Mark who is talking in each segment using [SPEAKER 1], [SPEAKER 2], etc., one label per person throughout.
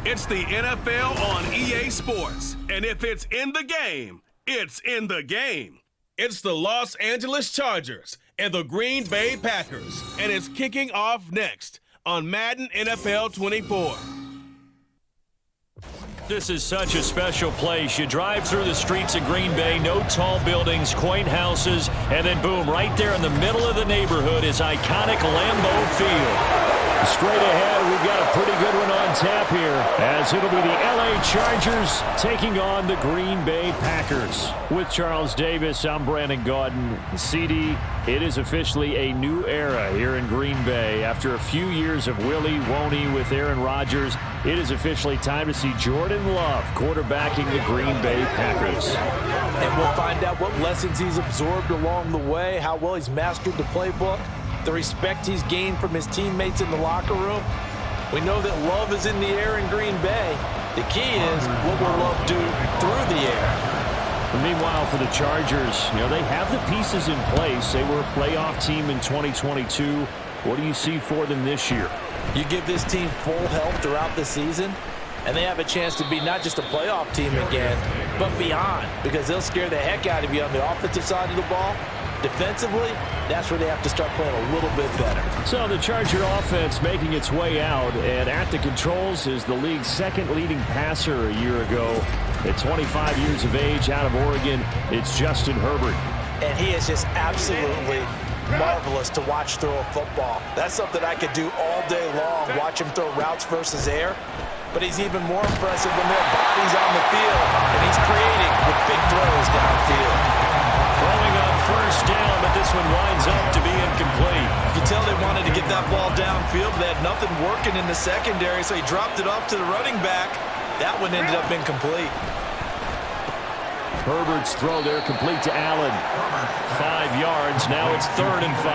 [SPEAKER 1] It's the NFL on EA Sports. And if it's in the game, it's in the game. It's the Los Angeles Chargers and the Green Bay Packers. And it's kicking off next on Madden NFL 24.
[SPEAKER 2] This is such a special place. You drive through the streets of Green Bay, no tall buildings, quaint houses, and then boom, right there in the middle of the neighborhood is iconic Lambeau Field. Straight ahead, we've got a pretty good one on tap here, as it'll be the LA Chargers taking on the Green Bay Packers. With Charles Davis, I'm Brandon Gaudin. CD, it is officially a new era here in Green Bay. After a few years of Willie Woney with Aaron Rodgers, it is officially time to see Jordan Love quarterbacking the Green Bay Packers.
[SPEAKER 3] And we'll find out what lessons he's absorbed along the way, how well he's mastered the playbook, the respect he's gained from his teammates in the locker room. We know that Love is in the air in Green Bay. The key is, what will Love do through the air?
[SPEAKER 2] And meanwhile, for the Chargers, they have the pieces in place. They were a playoff team in 2022. What do you see for them this year?
[SPEAKER 3] You give this team full health throughout the season, and they have a chance to be not just a playoff team again, but beyond, because they'll scare the heck out of you on the offensive side of the ball. Defensively, that's where they have to start playing a little bit better.
[SPEAKER 2] So the Charger offense making its way out, and at the controls is the league's second leading passer a year ago. At 25 years of age, out of Oregon, it's Justin Herbert.
[SPEAKER 3] And he is just absolutely marvelous to watch throw a football. That's something I could do all day long, watch him throw routes versus air. But he's even more impressive when their bodies on the field, and he's creating with big throws downfield.
[SPEAKER 2] Throwing on first down, but this one winds up to be incomplete.
[SPEAKER 3] You can tell they wanted to get that ball downfield, but they had nothing working in the secondary, so he dropped it off to the running back. That one ended up incomplete.
[SPEAKER 2] Herbert's throw there complete to Allen. 5 yards, now it's 3rd and 5.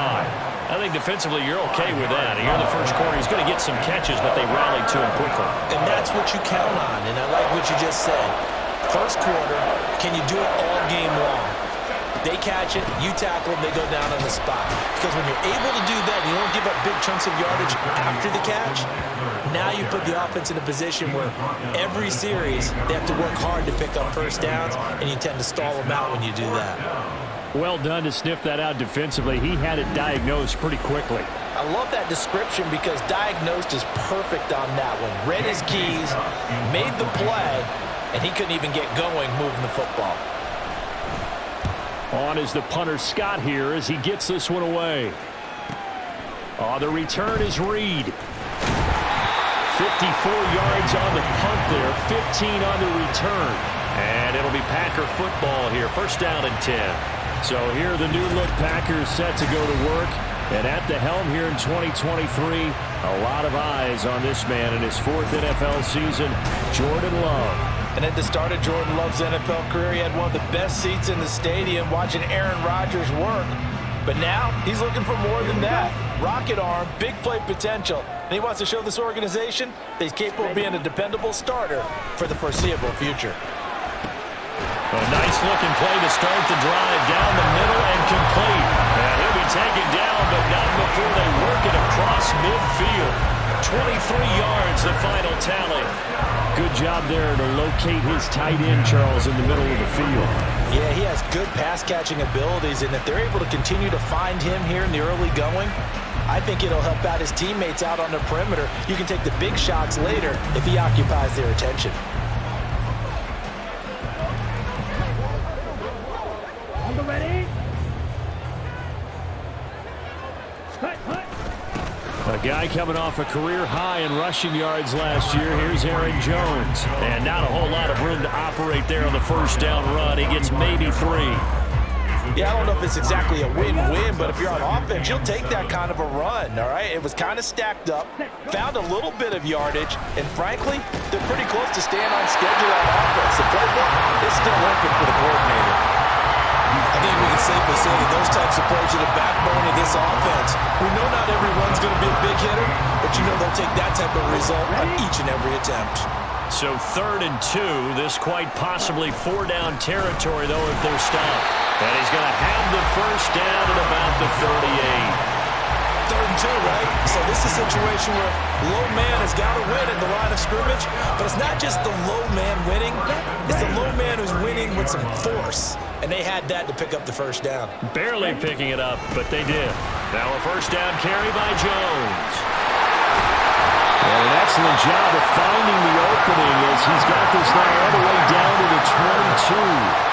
[SPEAKER 2] I think defensively you're okay with that. Here in the first quarter, he's going to get some catches, but they rallied to him quickly.
[SPEAKER 3] And that's what you count on, and I like what you just said. First quarter, can you do it all game long? They catch it, you tackle them, they go down on the spot. Because when you're able to do that, you don't give up big chunks of yardage after the catch, now you put the offense in a position where every series they have to work hard to pick up first downs, and you tend to stall them out when you do that.
[SPEAKER 2] Well done to sniff that out defensively. He had it diagnosed pretty quickly.
[SPEAKER 3] I love that description because diagnosed is perfect on that one. Read his keys, made the play, and he couldn't even get going moving the football.
[SPEAKER 2] On is the punter Scott here as he gets this one away. The return is Reed. 54 yards on the punt there, 15 on the return. And it'll be Packer football here, first down and 10. So here are the new look Packers set to go to work. And at the helm here in 2023, a lot of eyes on this man in his 4th NFL season, Jordan Love.
[SPEAKER 3] And at the start of Jordan Love's NFL career, he had one of the best seats in the stadium watching Aaron Rodgers work. But now he's looking for more than that. Rocket arm, big play potential. And he wants to show this organization that he's capable of being a dependable starter for the foreseeable future.
[SPEAKER 2] A nice-looking play to start the drive down the middle and complete. And he'll be taken down, but not before they work it across midfield. 23 yards, the final tally. Good job there to locate his tight end, Charles, in the middle of the field.
[SPEAKER 3] Yeah, he has good pass-catching abilities, and if they're able to continue to find him here in the early going, I think it'll help out his teammates out on the perimeter. You can take the big shots later if he occupies their attention.
[SPEAKER 2] A guy coming off a career high in rushing yards last year. Here's Aaron Jones. And not a whole lot of room to operate there on the first down run. He gets maybe 3.
[SPEAKER 3] Yeah, I don't know if it's exactly a win-win, but if you're on offense, you'll take that kind of a run, all right? It was kind of stacked up, found a little bit of yardage, and frankly, they're pretty close to staying on schedule on offense. The playbook is still open for the coordinator. I think we can safely say that those types of plays are the backbone of this offense. We know not every run's going to be a big hitter, but you know they'll take that type of result on each and every attempt.
[SPEAKER 2] So 3rd and 2, this quite possibly 4-down territory, though, if they're stopped. And he's going to have the first down at about the 38.
[SPEAKER 3] 3rd too, right? So this is a situation where low man has got to win at the line of scrimmage, but it's not just the low man winning. It's the low man who's winning with some force, and they had that to pick up the first down.
[SPEAKER 2] Barely picking it up, but they did. Now a first down carry by Jones. And an excellent job of finding the opening as he's got this now all the way down to the 22.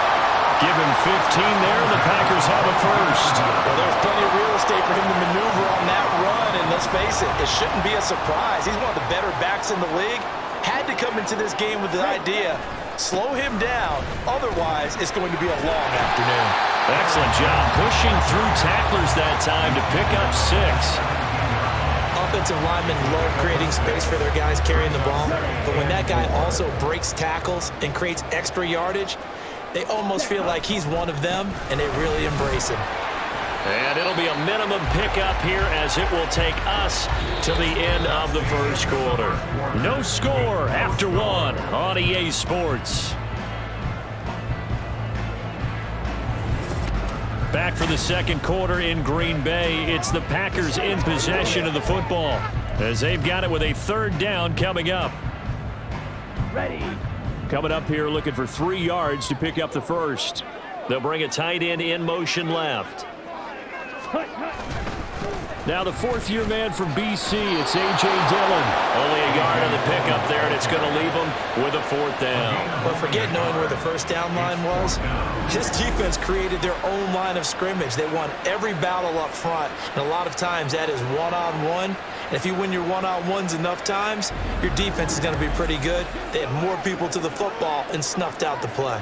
[SPEAKER 2] Give him 15 there, the Packers have a first.
[SPEAKER 3] Well, there's plenty of real estate for him to maneuver on that run, and let's face it, it shouldn't be a surprise. He's one of the better backs in the league. Had to come into this game with the idea, slow him down, otherwise it's going to be a long afternoon.
[SPEAKER 2] Excellent job pushing through tacklers that time to pick up 6.
[SPEAKER 3] Offensive linemen love creating space for their guys carrying the ball, but when that guy also breaks tackles and creates extra yardage, they almost feel like he's one of them, and they really embrace him.
[SPEAKER 2] And it'll be a minimum pickup here as it will take us to the end of the first quarter. No score after 1 on EA Sports. Back for the second quarter in Green Bay. It's the Packers in possession of the football as they've got it with a third down coming up.
[SPEAKER 4] Ready.
[SPEAKER 2] Coming up here looking for 3 yards to pick up the first. They'll bring a tight end in motion left. Now the fourth-year man from BC, it's A.J. Dillon. Only a yard on the pickup there, and it's going to leave him with a fourth down.
[SPEAKER 3] But forget knowing where the first down line was. This defense created their own line of scrimmage. They won every battle up front, and a lot of times that is one-on-one. And if you win your one-on-ones enough times, your defense is going to be pretty good. They had more people to the football and snuffed out the play.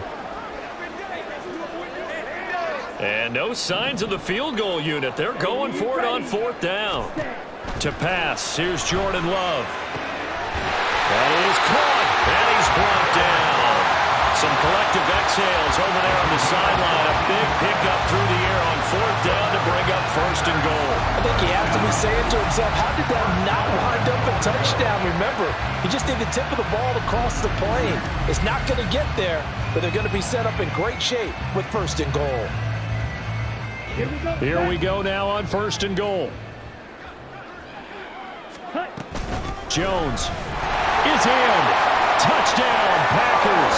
[SPEAKER 2] And no signs of the field goal unit. They're going for it on fourth down. To pass, here's Jordan Love. That is caught, and he's brought down. Some collective exhales over there on the sideline. A big pickup through the air on fourth down to bring up first and goal.
[SPEAKER 3] I think he has to be saying to himself, how did that not wind up a touchdown? Remember, he just need the tip of the ball to cross the plane. It's not going to get there, but they're going to be set up in great shape with first and goal.
[SPEAKER 2] Here we go now on first and goal. Jones is in. Touchdown, Packers.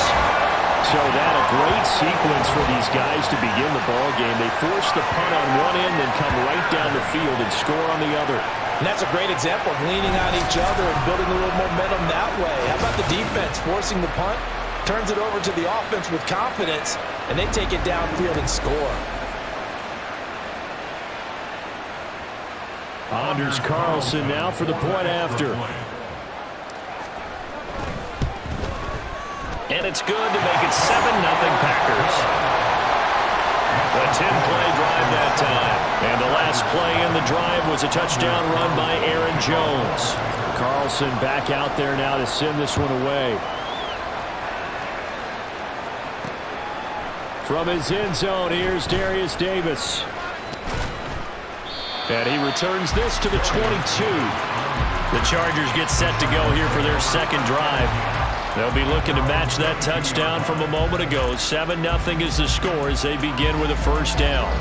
[SPEAKER 2] So that a great sequence for these guys to begin the ball game. They force the punt on one end and come right down the field and score on the other.
[SPEAKER 3] And that's a great example of leaning on each other and building a little momentum that way. How about the defense forcing the punt, turns it over to the offense with confidence, and they take it downfield and score.
[SPEAKER 2] Anders Carlson now for the point after. And it's good to make it 7-0 Packers. A 10-play drive that time. And the last play in the drive was a touchdown run by Aaron Jones. Carlson back out there now to send this one away. From his end zone, here's Darius Davis. And he returns this to the 22. The Chargers get set to go here for their second drive. They'll be looking to match that touchdown from a moment ago. 7-0 is the score as they begin with a first down.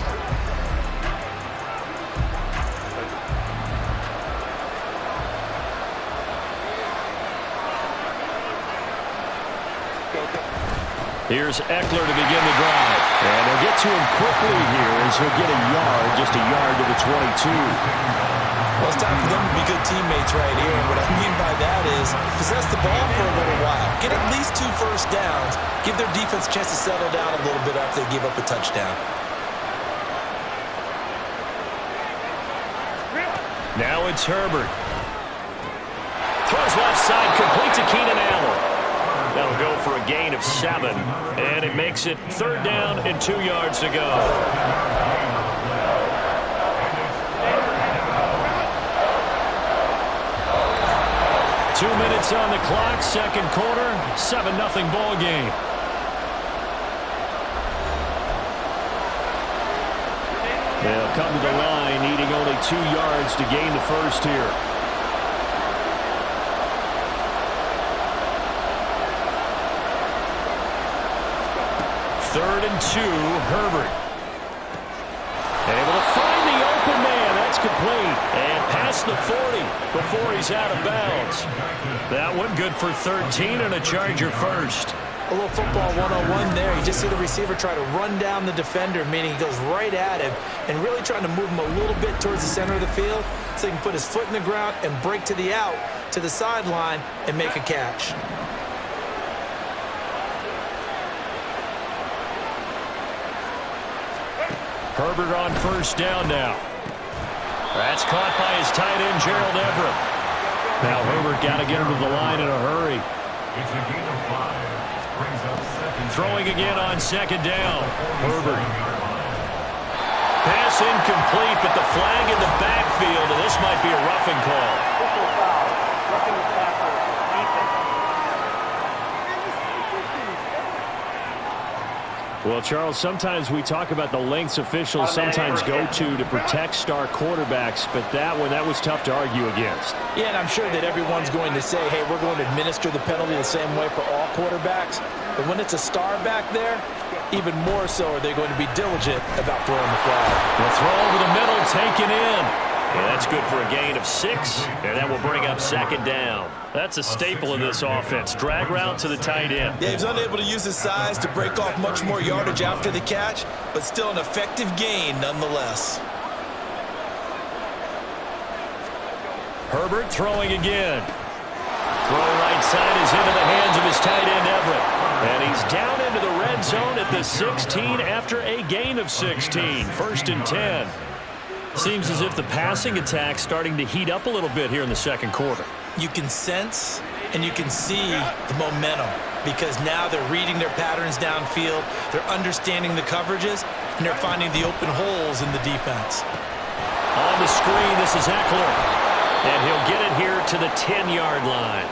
[SPEAKER 2] Here's Eckler to begin the drive. And they'll get to him quickly here as he'll get a yard, just a yard to the 22.
[SPEAKER 3] Well, it's time for them to be good teammates right here. And what I mean by that is possess the ball for a little while. Get at least 2 first downs. Give their defense a chance to settle down a little bit after they give up a touchdown.
[SPEAKER 2] Now it's Herbert. Throws left side, complete to Keenan Allen. That'll go for a gain of 7. And it makes it third down and 2 yards to go. Two minutes on the clock, second quarter, 7-0 ball game. They'll come to the line, needing only 2 yards to gain the first here. Third and 2, Herbert. Able to find the open man. That's complete. And past the 40 before he's out of bounds. That one good for 13 and a Charger first.
[SPEAKER 3] A little football one-on-one there. You just see the receiver try to run down the defender, meaning he goes right at him and really trying to move him a little bit towards the center of the field so he can put his foot in the ground and break to the out, to the sideline, and make a catch.
[SPEAKER 2] Herbert on first down now. That's caught by his tight end, Gerald Everett. Now Herbert got to get him to the line in a hurry.
[SPEAKER 5] It's a gain of 5. Brings up second.
[SPEAKER 2] Throwing again on second down. Herbert. Pass incomplete, but the flag in the backfield, and this might be a roughing call. Well, Charles, sometimes we talk about the lengths officials sometimes go to protect star quarterbacks, but that one, that was tough to argue against.
[SPEAKER 3] Yeah, and I'm sure that everyone's going to say, hey, we're going to administer the penalty the same way for all quarterbacks. But when it's a star back there, even more so are they going to be diligent about throwing the flag.
[SPEAKER 2] The throw over the middle, taken in. Yeah, that's good for a gain of 6, and that will bring up second down. That's a staple of this offense. Drag route to the tight end.
[SPEAKER 3] Yeah, he's unable to use his size to break off much more yardage after the catch, but still an effective gain nonetheless.
[SPEAKER 2] Herbert throwing again. Throw right side is into the hands of his tight end, Everett. And he's down into the red zone at the 16 after a gain of 16. 1st and 10. Seems as if the passing attack's starting to heat up a little bit here in the second quarter.
[SPEAKER 3] You can sense and you can see the momentum because now they're reading their patterns downfield, they're understanding the coverages, and they're finding the open holes in the defense.
[SPEAKER 2] On the screen, this is Eckler. And he'll get it here to the 10-yard line.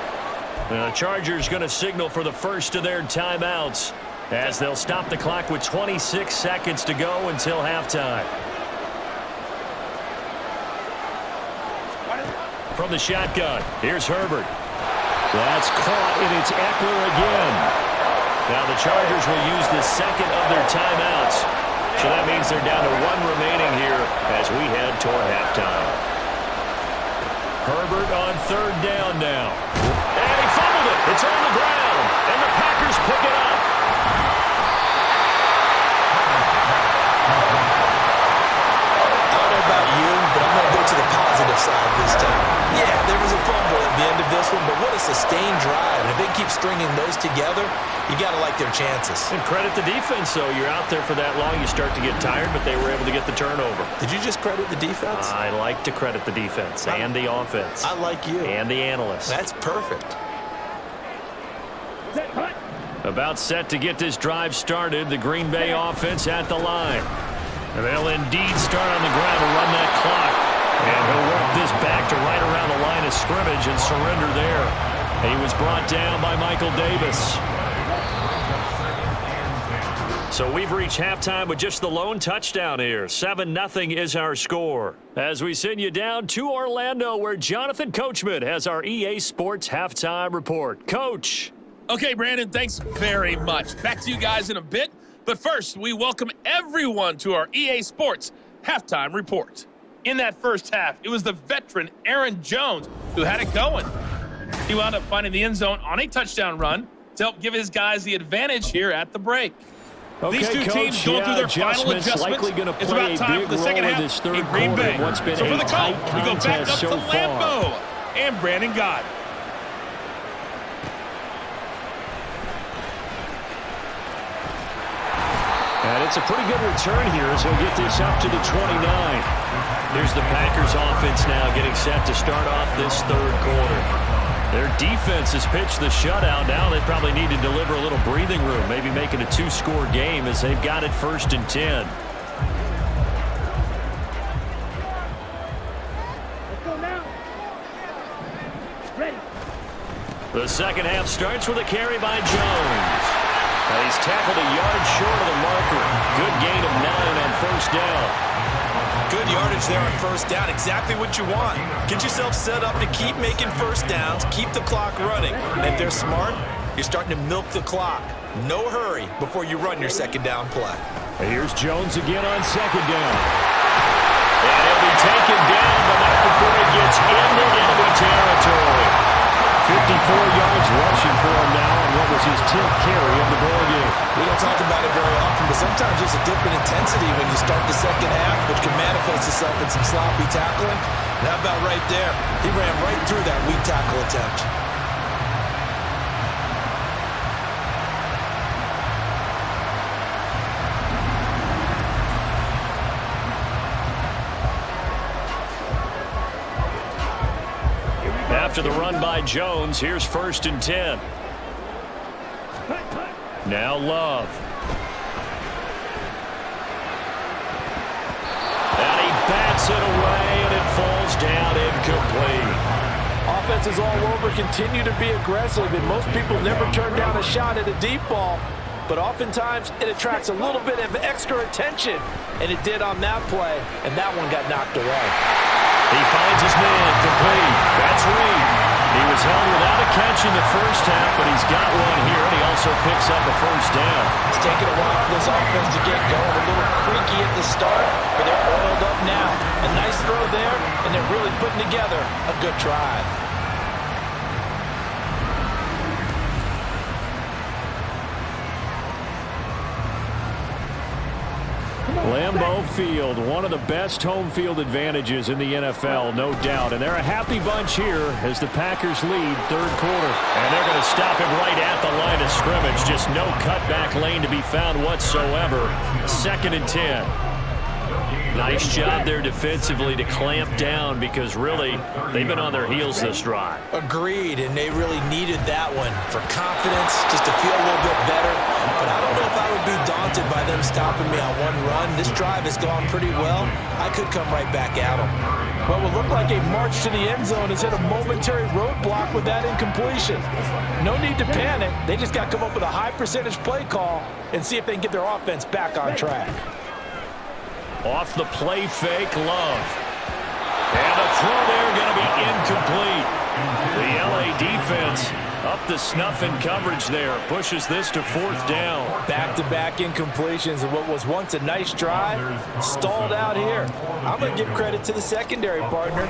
[SPEAKER 2] The Chargers going to signal for the first of their timeouts as they'll stop the clock with 26 seconds to go until halftime. From the shotgun, here's Herbert. That's caught, and it's Eckler again. Now the Chargers will use the second of their timeouts. So that means they're down to 1 remaining here as we head toward halftime. Herbert on 3rd down now. And he fumbled it. It's on the ground, and the Packers pick it up.
[SPEAKER 3] I don't know about you, but I'm going to go to the positive side this time. Yeah, there was a fumble at the end of this one, but what a sustained drive. And if they keep stringing those together, you got to like their chances.
[SPEAKER 2] And credit the defense, though. You're out there for that long, you start to get tired, but they were able to get the turnover.
[SPEAKER 3] Did you just credit the defense?
[SPEAKER 2] I like to credit the defense and the offense.
[SPEAKER 3] I like you.
[SPEAKER 2] And the analysts.
[SPEAKER 3] That's perfect.
[SPEAKER 2] About set to get this drive started. The Green Bay offense at the line. And they'll indeed start on the ground to run that clock. And he'll work this back to right around the line of scrimmage and surrender there. He was brought down by Michael Davis. So we've reached halftime with just the lone touchdown here. 7-0 is our score. As we send you down to Orlando, where Jonathan Coachman has our EA Sports halftime report. Coach.
[SPEAKER 6] Okay, Brandon, thanks very much. Back to you guys in a bit. But first, we welcome everyone to our EA Sports halftime report. In that first half, it was the veteran Aaron Jones who had it going. He wound up finding the end zone on a touchdown run to help give his guys the advantage here at the break.
[SPEAKER 2] Okay,
[SPEAKER 6] These two
[SPEAKER 2] Coach,
[SPEAKER 6] teams going through their final adjustments.
[SPEAKER 2] Likely going to
[SPEAKER 6] It's
[SPEAKER 2] play
[SPEAKER 6] about time for the second half
[SPEAKER 2] this third
[SPEAKER 6] in Green
[SPEAKER 2] quarter.
[SPEAKER 6] Bay.
[SPEAKER 2] What's been
[SPEAKER 6] So for
[SPEAKER 2] a
[SPEAKER 6] the call,
[SPEAKER 2] tight
[SPEAKER 6] we go back up
[SPEAKER 2] contest
[SPEAKER 6] to
[SPEAKER 2] so
[SPEAKER 6] Lambeau
[SPEAKER 2] far.
[SPEAKER 6] and Brandon Gott.
[SPEAKER 2] And it's a pretty good return here as he'll get this up to the 29. Here's the Packers offense now getting set to start off this third quarter. Their defense has pitched the shutout. Now they probably need to deliver a little breathing room, maybe make it a 2-score game as they've got it 1st and 10.
[SPEAKER 4] Let's go now. Ready.
[SPEAKER 2] The second half starts with a carry by Jones. He's tackled a yard short of the marker. Good gain of 9 on 1st down.
[SPEAKER 3] Good yardage there on 1st down. Exactly what you want. Get yourself set up to keep making 1st downs, keep the clock running. And if they're smart, you're starting to milk the clock. No hurry before you run your 2nd down play.
[SPEAKER 2] Here's Jones again on 2nd down. And he'll be taken down, but not before he gets
[SPEAKER 3] sometimes there's a dip in intensity when you start the second half, which can manifest itself in some sloppy tackling. And how about right there? He ran right through that weak tackle attempt.
[SPEAKER 2] After the run by Jones, here's 1st and 10. Now Love. And he bats it away, and it falls down incomplete.
[SPEAKER 3] Offenses all over continue to be aggressive, and most people never turn down a shot at a deep ball. But oftentimes, it attracts a little bit of extra attention, and it did on that play, and that one got knocked away.
[SPEAKER 2] He finds his man complete. That's Reed. He was held without a catch in the first half, but he's got one here, and he also picks up a 1st down.
[SPEAKER 3] It's taken a while for this offense to get going. A little creaky at the start, but they're oiled up now. A nice throw there, and they're really putting together a good drive.
[SPEAKER 2] Lambeau Field, one of the best home field advantages in the NFL, no doubt. And they're a happy bunch here as the Packers lead 3rd quarter. And they're going to stop him right at the line of scrimmage. Just no cutback lane to be found whatsoever. 2nd and 10. Nice job there defensively to clamp down because really they've been on their heels this drive.
[SPEAKER 3] Agreed, and they really needed that one for confidence, just to feel a little bit better. But I don't know if I would be daunted by them stopping me on one run. This drive has gone pretty well. I could come right back at them. What would look like a march to the end zone has hit a momentary roadblock with that incompletion. No need to panic. They just got to come up with a high percentage play call and see if they can get their offense back on track.
[SPEAKER 2] Off the play fake, Love. And a throw there going to be incomplete. The LA defense up the snuff in coverage there. Pushes this to 4th down.
[SPEAKER 3] Back-to-back incompletions of what was once a nice drive. Stalled out here. I'm going to give credit to the secondary partner.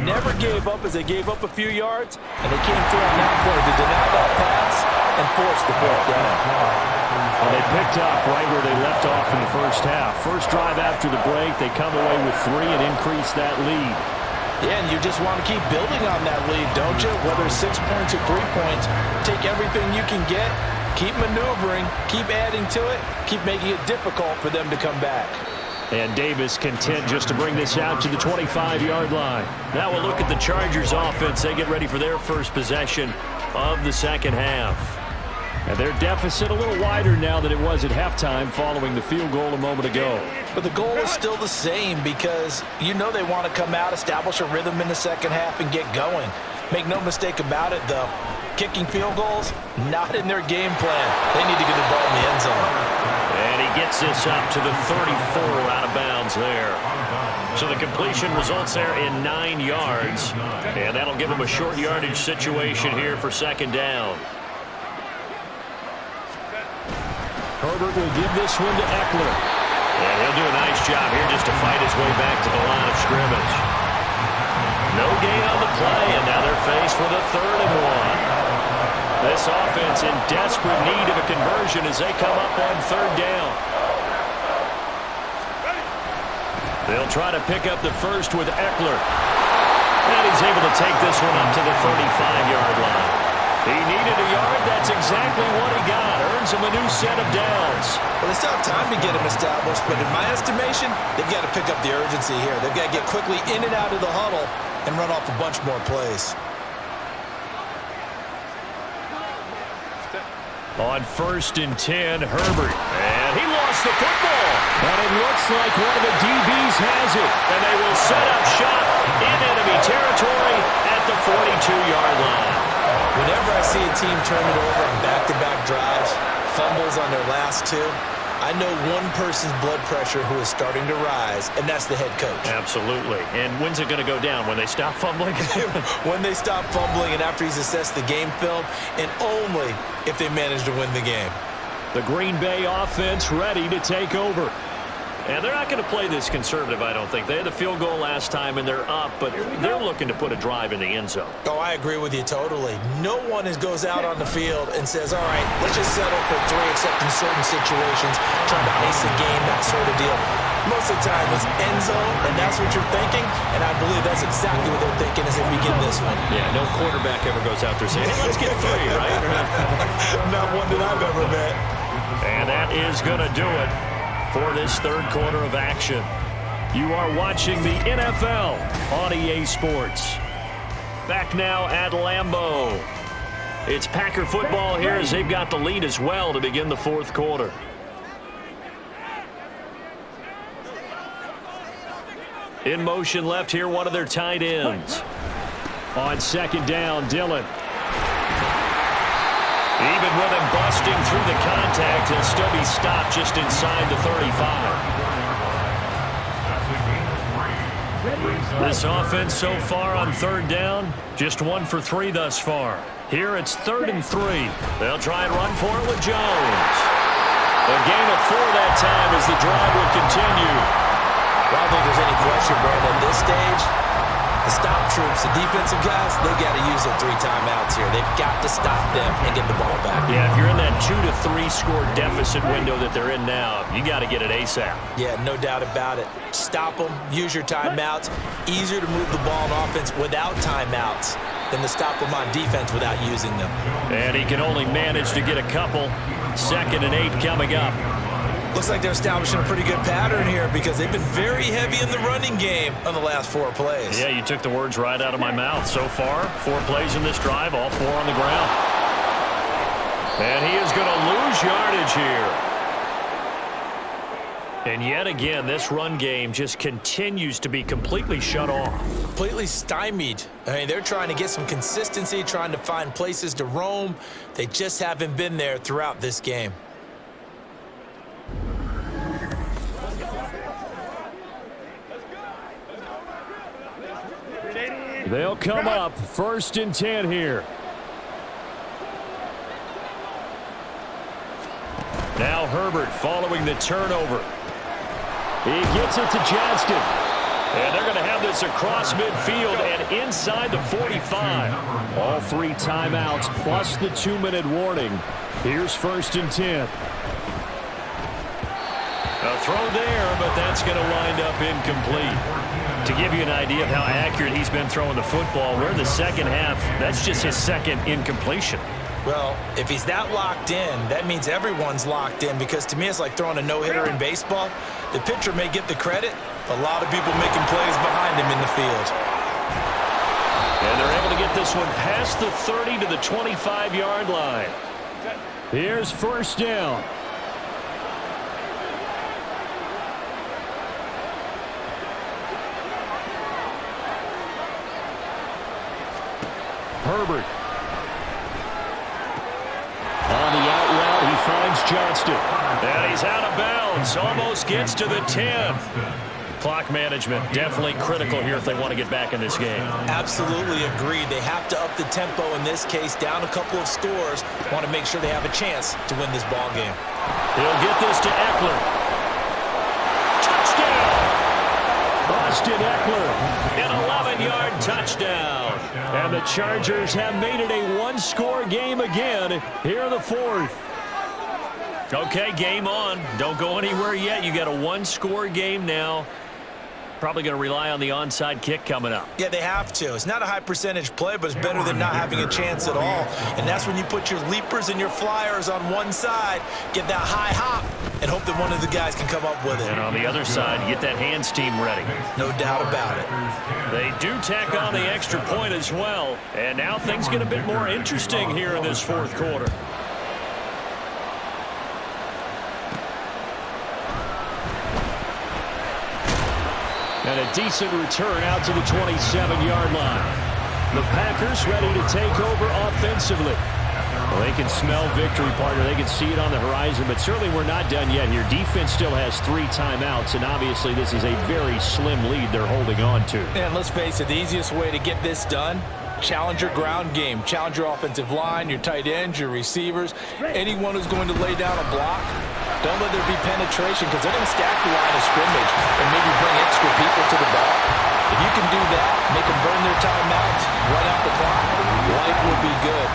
[SPEAKER 3] Never gave up as they gave up a few yards. And they came through on that play to deny that pass and force the 4th down.
[SPEAKER 2] Well, they picked up right where they left off in the first half. First drive after the break, they come away with 3 and increase that lead.
[SPEAKER 3] Yeah, and you just want to keep building on that lead, don't you? Whether it's 6 points or 3 points, take everything you can get, keep maneuvering, keep adding to it, keep making it difficult for them to come back.
[SPEAKER 2] And Davis content just to bring this out to the 25-yard line. Now we'll look at the Chargers offense. They get ready for their first possession of the second half. And their deficit a little wider now than it was at halftime following the field goal a moment ago.
[SPEAKER 3] But the goal is still the same because you know they want to come out, establish a rhythm in the second half, and get going. Make no mistake about it, though. Kicking field goals, not in their game plan. They need to get the ball in the end zone.
[SPEAKER 2] And he gets this up to the 34 out of bounds there. So the completion results there in 9 yards. And that'll give them a short yardage situation here for 2nd down. Herbert will give this one to Eckler. And he'll do a nice job here just to fight his way back to the line of scrimmage. No gain on the play, and now they're faced with a 3rd and 1. This offense in desperate need of a conversion as they come up on 3rd down. They'll try to pick up the first with Eckler. And he's able to take this one up to the 35-yard line. He needed a yard. That's exactly what he got. Earns him a new set of downs.
[SPEAKER 3] Well, they still have time to get him established, but in my estimation, they've got to pick up the urgency here. They've got to get quickly in and out of the huddle and run off a bunch more plays.
[SPEAKER 2] On 1st and 10, Herbert. And he lost the football. And it looks like one of the DBs has it. And they will set up shop in enemy territory at the 42-yard line.
[SPEAKER 3] Whenever I see a team turn it over on back-to-back drives, fumbles on their last 2, I know one person's blood pressure who is starting to rise, and that's the head coach.
[SPEAKER 2] Absolutely. And when's it going to go down? When they stop fumbling?
[SPEAKER 3] When they stop fumbling and after he's assessed the game film, and only if they manage to win the game.
[SPEAKER 2] The Green Bay offense ready to take over. And they're not going to play this conservative, I don't think. They had the field goal last time, and they're up, but they're looking to put a drive in the end zone.
[SPEAKER 3] Oh, I agree with you totally. No one goes out on the field and says, all right, let's just settle for 3, except in certain situations, trying to ice the game, that sort of deal. Most of the time, it's end zone, and that's what you're thinking, and I believe that's exactly what they're thinking as they begin this one.
[SPEAKER 2] Yeah, no quarterback ever goes out there saying, hey, let's get 3, right?
[SPEAKER 3] Not one that I've ever met.
[SPEAKER 2] And that is going to do it for this third quarter of action. You are watching the NFL on EA Sports. Back now at Lambeau. It's Packer football here as they've got the lead as well to begin the fourth quarter. In motion left here, one of their tight ends. On second down, Dillon. Even with him busting through the contact, he'll still be stopped just inside the 35. This offense so far on third down, just 1 for 3 thus far. Here it's 3rd and 3. They'll try and run for it with Jones. A gain of 4 that time as the drive will continue.
[SPEAKER 3] Well, I don't think there's any question, Brandon, at this stage. The stop troops, the defensive guys, they've got to use their 3 timeouts here. They've got to stop them and get the ball back.
[SPEAKER 2] Yeah, if you're in that 2 to 3 score deficit window that they're in now, you got to get it ASAP.
[SPEAKER 3] Yeah, no doubt about it. Stop them, use your timeouts. Easier to move the ball on offense without timeouts than to stop them on defense without using them.
[SPEAKER 2] And he can only manage to get a couple. 2nd and 8 coming up.
[SPEAKER 3] Looks like they're establishing a pretty good pattern here because they've been very heavy in the running game on the last 4 plays.
[SPEAKER 2] Yeah, you took the words right out of my mouth. So far, 4 plays in this drive, all 4 on the ground. And he is going to lose yardage here. And yet again, this run game just continues to be completely shut off.
[SPEAKER 3] Completely stymied. I mean, they're trying to get some consistency, trying to find places to roam. They just haven't been there throughout this game.
[SPEAKER 2] They'll come up 1st and 10 here. Now Herbert following the turnover. He gets it to Johnston. And they're going to have this across midfield and inside the 45. All 3 timeouts plus the 2-minute warning. Here's 1st and 10. A throw there, but that's going to wind up incomplete. To give you an idea of how accurate he's been throwing the football, we're in the second half. That's just his 2nd incompletion.
[SPEAKER 3] Well, if he's that locked in, that means everyone's locked in because to me it's like throwing a no-hitter in baseball. The pitcher may get the credit. A lot of people making plays behind him in the field.
[SPEAKER 2] And they're able to get this one past the 30 to the 25-yard line. Here's 1st down. Herbert. On the out route, he finds Johnston. And he's out of bounds. Almost gets to the 10. Clock management definitely critical here if they want to get back in this game.
[SPEAKER 3] Absolutely agreed. They have to up the tempo in this case, down a couple of scores. Want to make sure they have a chance to win this ball game.
[SPEAKER 2] He'll get this to Eckler. Touchdown! Austin Eckler, an 11-yard touchdown. And the Chargers have made it a 1-score game again here in the 4th. Okay, game on. Don't go anywhere yet. You got a 1-score game now. Probably going to rely on the onside kick coming up.
[SPEAKER 3] Yeah, they have to. It's not a high percentage play, but it's better than not having a chance at all. And that's when you put your leapers and your flyers on one side, get that high hop, and hope that one of the guys can come up with it.
[SPEAKER 2] And on the other side, get that hands team ready.
[SPEAKER 3] No doubt about it.
[SPEAKER 2] They do tack on the extra point as well. And now things get a bit more interesting here in this 4th quarter. And a decent return out to the 27-yard line. The Packers ready to take over offensively. Well, they can smell victory, partner. They can see it on the horizon, but certainly we're not done yet here. Defense still has 3 timeouts, and obviously this is a very slim lead they're holding on to.
[SPEAKER 3] And let's face it, the easiest way to get this done, challenge your ground game. Challenge your offensive line, your tight ends, your receivers. Anyone who's going to lay down a block, Don't let there be penetration because they're going to stack the line of scrimmage and maybe bring extra people to the ball. If you can do that, make them burn their timeouts, run out the clock, life will be good.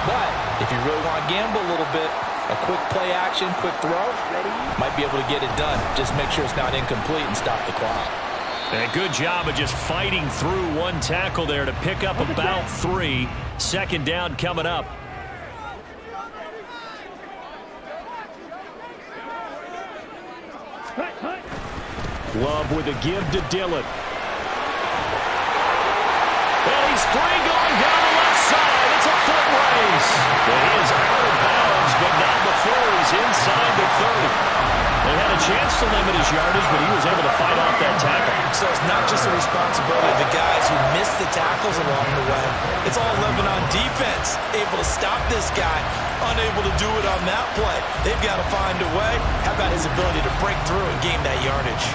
[SPEAKER 3] But if you really want to gamble a little bit, a quick play action, quick throw, might be able to get it done. Just make sure it's not incomplete and stop the clock.
[SPEAKER 2] And a good job of just fighting through one tackle there to pick up about 3. Second down coming up. Love with a give to Dillon. And he's free going down the left side. It's a foot race. It is out of bounds, but not before he's inside the 30. They had a chance to limit his yardage, but he was able to fight off that tackle.
[SPEAKER 3] So it's not just the responsibility of the guys who missed the tackles along the way. It's all 11 on defense. Able to stop this guy, unable to do it on that play. They've got to find a way. How about his ability to break through and gain that yardage?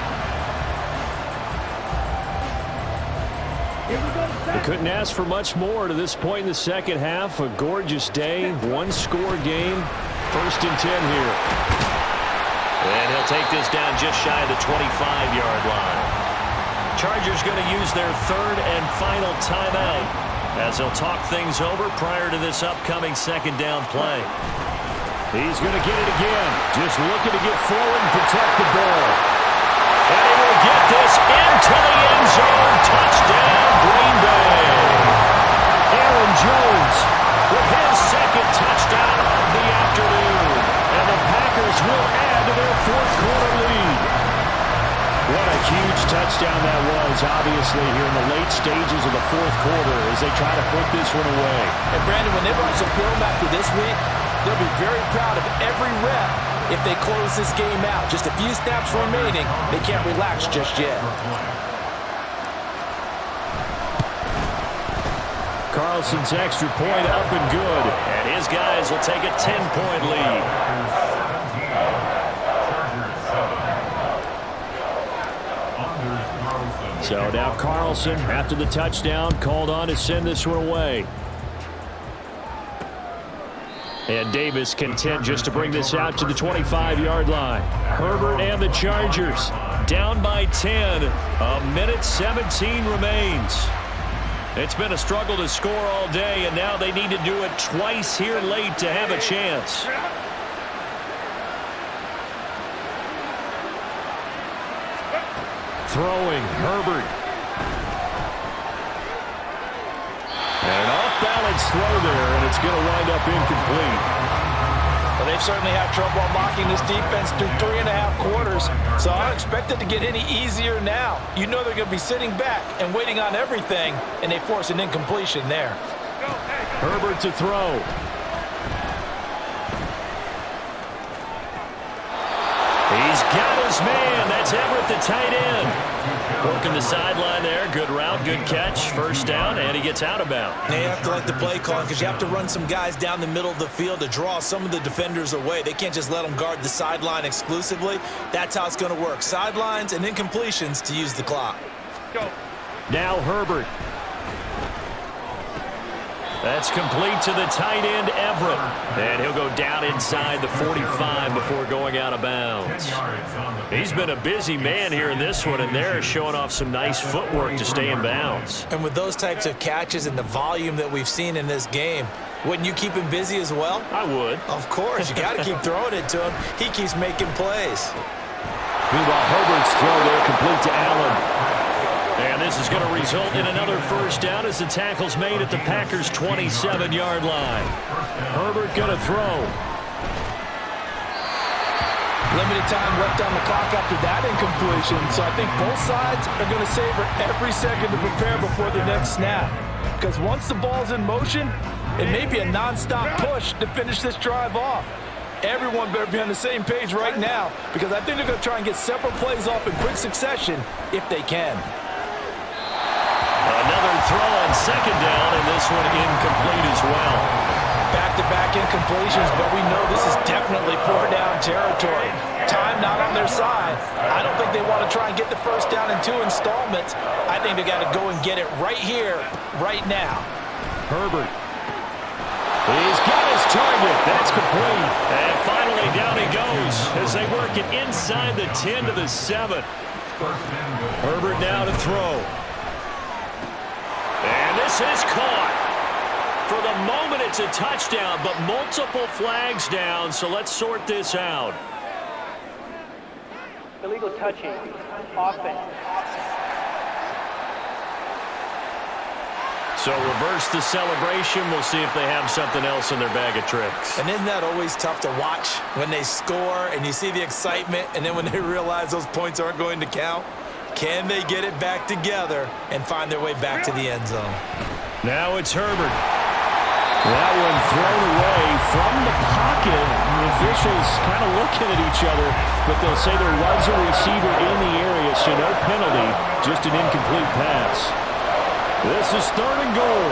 [SPEAKER 2] They couldn't ask for much more to this point in the second half. A gorgeous day, one-score game. 1st and 10 here. And he'll take this down just shy of the 25-yard line. Chargers going to use their 3rd and final timeout as they'll talk things over prior to this upcoming second down play. He's going to get it again. Just looking to get forward and protect the ball. And he will get this into the end zone. Touchdown, Green Bay. Aaron Jones with his 2nd touchdown of the afternoon. And the Packers will add to their 4th quarter lead. What a huge touchdown that was, obviously, here in the late stages of the 4th quarter as they try to put this one away.
[SPEAKER 3] And, Brandon, when they watch the film after this week, they'll be very proud of every rep if they close this game out. Just a few snaps remaining. They can't relax just yet.
[SPEAKER 2] Carlson's extra point up and good. And his guys will take a 10-point lead. So now Carlson, after the touchdown, called on to send this one away. And Davis content just to bring this out to the 25-yard line. Herbert and the Chargers down by 10. A minute 17 remains. It's been a struggle to score all day, and now they need to do it twice here late to have a chance. Throwing, Herbert. And an off-balance throw there, and it's going to wind up incomplete.
[SPEAKER 3] Well, they've certainly had trouble unlocking this defense through 3.5 quarters, so I don't expect it to get any easier now. You know they're going to be sitting back and waiting on everything, and they force an incompletion there.
[SPEAKER 2] Herbert to throw. He's got his man. That's Everett, the tight end. Working the sideline there. Good route, good catch. First down, and he gets out of bounds.
[SPEAKER 3] They have to like the play call because you have to run some guys down the middle of the field to draw some of the defenders away. They can't just let them guard the sideline exclusively. That's how it's going to work. Sidelines and incompletions to use the clock.
[SPEAKER 6] Go.
[SPEAKER 2] Now Herbert. That's complete to the tight end, Everett. And he'll go down inside the 45 before going out of bounds. He's been a busy man here in this one, and they're showing off some nice footwork to stay in bounds.
[SPEAKER 3] And with those types of catches and the volume that we've seen in this game, wouldn't you keep him busy as well?
[SPEAKER 2] I would.
[SPEAKER 3] Of course. You got to keep throwing it to him. He keeps making plays.
[SPEAKER 2] Meanwhile, Herbert's throw there complete to Allen. And this is going to result in another first down as the tackle's made at the Packers' 27-yard line. Herbert going to throw.
[SPEAKER 3] Limited time left on the clock after that incompletion, so I think both sides are going to savor every second to prepare before the next snap. Because once the ball's in motion, it may be a nonstop push to finish this drive off. Everyone better be on the same page right now because I think they're going to try and get several plays off in quick succession if they can.
[SPEAKER 2] Another throw on second down, and this one incomplete as well.
[SPEAKER 3] Back-to-back incompletions, but we know this is definitely 4-down territory. Time not on their side. I don't think they want to try and get the first down in 2 installments. I think they got to go and get it right here, right now.
[SPEAKER 2] Herbert. He's got his target. That's complete. And finally down he goes as they work it inside the 10 to the 7. Herbert now to throw. And this is caught. For the moment, it's a touchdown, but multiple flags down, so let's sort this out.
[SPEAKER 4] Illegal touching. Offense.
[SPEAKER 2] So reverse the celebration. We'll see if they have something else in their bag of tricks.
[SPEAKER 3] And isn't that always tough to watch when they score and you see the excitement, and then when they realize those points aren't going to count? Can they get it back together and find their way back to the end zone?
[SPEAKER 2] Now it's Herbert. That one thrown away from the pocket. The officials kind of looking at each other, but they'll say there was a receiver in the area, so no penalty, just an incomplete pass. This is 3rd and goal.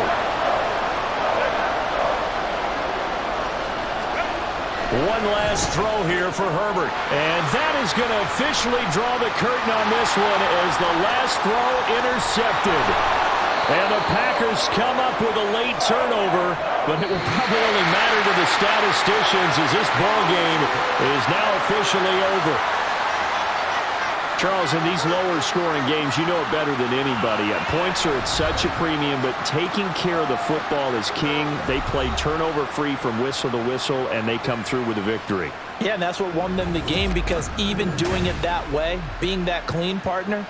[SPEAKER 2] One last throw here for Herbert. And that is going to officially draw the curtain on this one as the last throw intercepted. And the Packers come up with a late turnover, but it will probably only matter to the statisticians as this ball game is now officially over. Charles, in these lower scoring games, you know it better than anybody. Points are at such a premium, but taking care of the football is king. They played turnover free from whistle to whistle, and they come through with a victory.
[SPEAKER 3] Yeah, and that's what won them the game, because even doing it that way, being that clean partner,